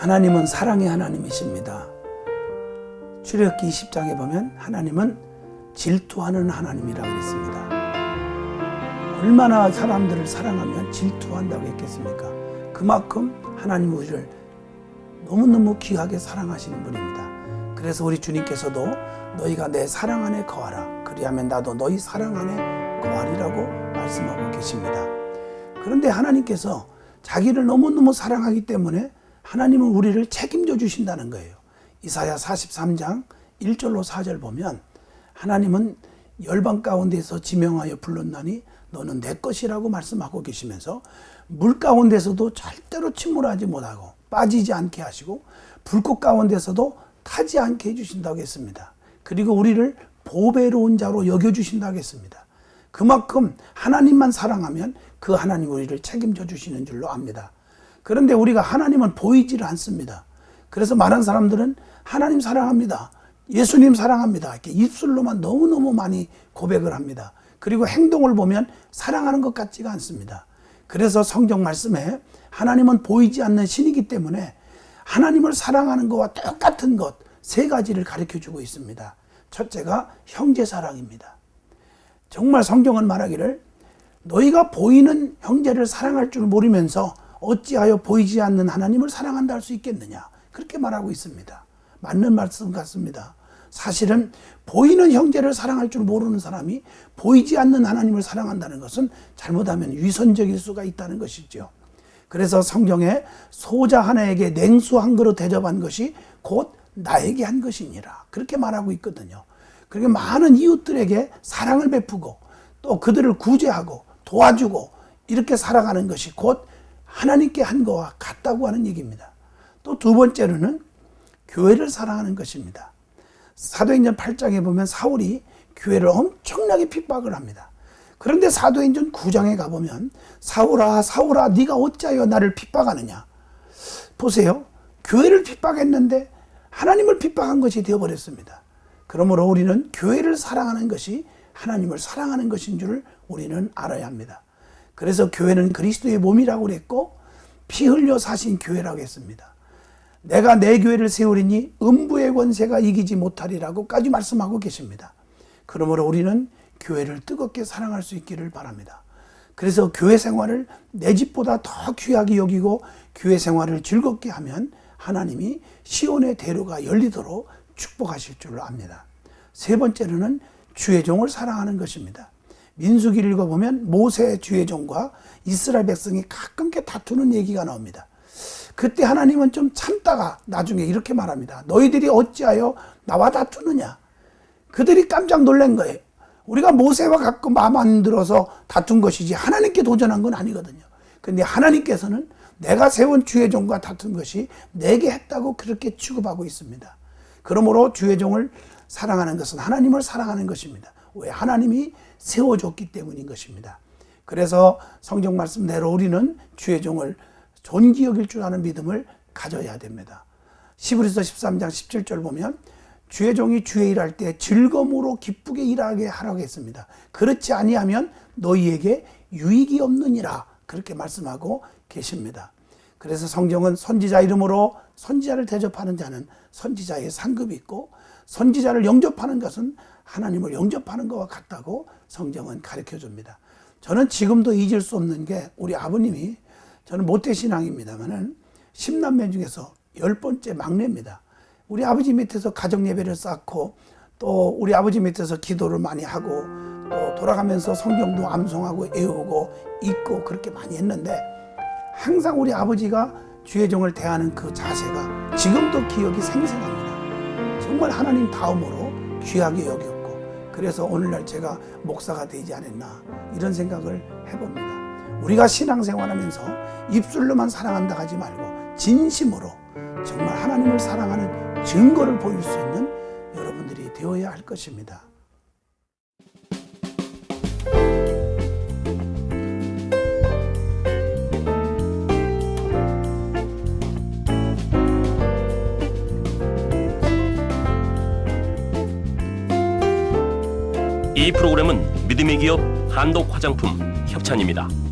하나님은 사랑의 하나님이십니다. 출애굽기 20장에 보면 하나님은 질투하는 하나님이라고 했습니다. 얼마나 사람들을 사랑하면 질투한다고 했겠습니까? 그만큼 하나님 우리를 너무너무 귀하게 사랑하시는 분입니다. 그래서 우리 주님께서도 너희가 내 사랑 안에 거하라. 그리하면 나도 너희 사랑 안에 거하리라고 말씀하고 계십니다. 그런데 하나님께서 자기를 너무너무 사랑하기 때문에 하나님은 우리를 책임져 주신다는 거예요. 이사야 43장 1절로 4절 보면 하나님은 열방 가운데서 지명하여 불렀나니 너는 내 것이라고 말씀하고 계시면서 물 가운데서도 절대로 침몰하지 못하고 빠지지 않게 하시고 불꽃 가운데서도 타지 않게 해주신다고 했습니다. 그리고 우리를 보배로운 자로 여겨주신다고 했습니다. 그만큼 하나님만 사랑하면 그 하나님 우리를 책임져 주시는 줄로 압니다. 그런데 우리가 하나님은 보이지를 않습니다. 그래서 많은 사람들은 하나님 사랑합니다, 예수님 사랑합니다 이렇게 입술로만 너무너무 많이 고백을 합니다. 그리고 행동을 보면 사랑하는 것 같지가 않습니다. 그래서 성경 말씀에 하나님은 보이지 않는 신이기 때문에 하나님을 사랑하는 것과 똑같은 것 세 가지를 가르쳐주고 있습니다. 첫째가 형제 사랑입니다. 정말 성경은 말하기를 너희가 보이는 형제를 사랑할 줄 모르면서 어찌하여 보이지 않는 하나님을 사랑한다 할 수 있겠느냐, 그렇게 말하고 있습니다. 맞는 말씀 같습니다. 사실은 보이는 형제를 사랑할 줄 모르는 사람이 보이지 않는 하나님을 사랑한다는 것은 잘못하면 위선적일 수가 있다는 것이죠. 그래서 성경에 소자 하나에게 냉수 한 그릇 대접한 것이 곧 나에게 한 것이니라, 그렇게 말하고 있거든요. 그렇게 많은 이웃들에게 사랑을 베푸고 또 그들을 구제하고 도와주고 이렇게 살아가는 것이 곧 하나님께 한 것과 같다고 하는 얘기입니다. 또 두 번째로는 교회를 사랑하는 것입니다. 사도행전 8장에 보면 사울이 교회를 엄청나게 핍박을 합니다. 그런데 사도행전 9장에 가보면 사울아 사울아 네가 어찌하여 나를 핍박하느냐. 보세요, 교회를 핍박했는데 하나님을 핍박한 것이 되어버렸습니다. 그러므로 우리는 교회를 사랑하는 것이 하나님을 사랑하는 것인 줄 우리는 알아야 합니다. 그래서 교회는 그리스도의 몸이라고 그랬고 피 흘려 사신 교회라고 했습니다. 내가 내 교회를 세우리니 음부의 권세가 이기지 못하리라고까지 말씀하고 계십니다. 그러므로 우리는 교회를 뜨겁게 사랑할 수 있기를 바랍니다. 그래서 교회 생활을 내 집보다 더 귀하게 여기고 교회 생활을 즐겁게 하면 하나님이 시온의 대로가 열리도록 축복하실 줄로 압니다. 세 번째로는 주의 종을 사랑하는 것입니다. 민수기를 읽어보면 모세의 주의 종과 이스라엘 백성이 가끔씩 다투는 얘기가 나옵니다. 그때 하나님은 좀 참다가 나중에 이렇게 말합니다. 너희들이 어찌하여 나와 다투느냐. 그들이 깜짝 놀란 거예요. 우리가 모세와 가끔 마음 안 들어서 다툰 것이지 하나님께 도전한 건 아니거든요. 그런데 하나님께서는 내가 세운 주의 종과 다툰 것이 내게 했다고 그렇게 취급하고 있습니다. 그러므로 주의 종을 사랑하는 것은 하나님을 사랑하는 것입니다. 왜? 하나님이 세워줬기 때문인 것입니다. 그래서 성경 말씀대로 우리는 주의 종을 존귀 여길 줄 아는 믿음을 가져야 됩니다. 히브리서 13장 17절 보면 주의 종이 주의 일할 때 즐거움으로 기쁘게 일하게 하라고 했습니다. 그렇지 아니하면 너희에게 유익이 없느니라, 그렇게 말씀하고 계십니다. 그래서 성경은 선지자 이름으로 선지자를 대접하는 자는 선지자의 상급이 있고 선지자를 영접하는 것은 하나님을 영접하는 것과 같다고 성경은 가르쳐 줍니다. 저는 지금도 잊을 수 없는 게 우리 아버님이, 저는 모태신앙입니다만은 10남매 중에서 10번째 막내입니다. 우리 아버지 밑에서 가정 예배를 쌓고 또 우리 아버지 밑에서 기도를 많이 하고 또 돌아가면서 성경도 암송하고 외우고 읽고 그렇게 많이 했는데 항상 우리 아버지가 주의 종을 대하는 그 자세가 지금도 기억이 생생합니다. 정말 하나님 다음으로 귀하게 여겼고 그래서 오늘날 제가 목사가 되지 않았나 이런 생각을 해봅니다. 우리가 신앙생활하면서 입술로만 사랑한다 하지 말고 진심으로 정말 하나님을 사랑하는 증거를 보일 수 있는 여러분들이 되어야 할 것입니다. 이 프로그램은 믿음의 기업 한독 화장품 협찬입니다.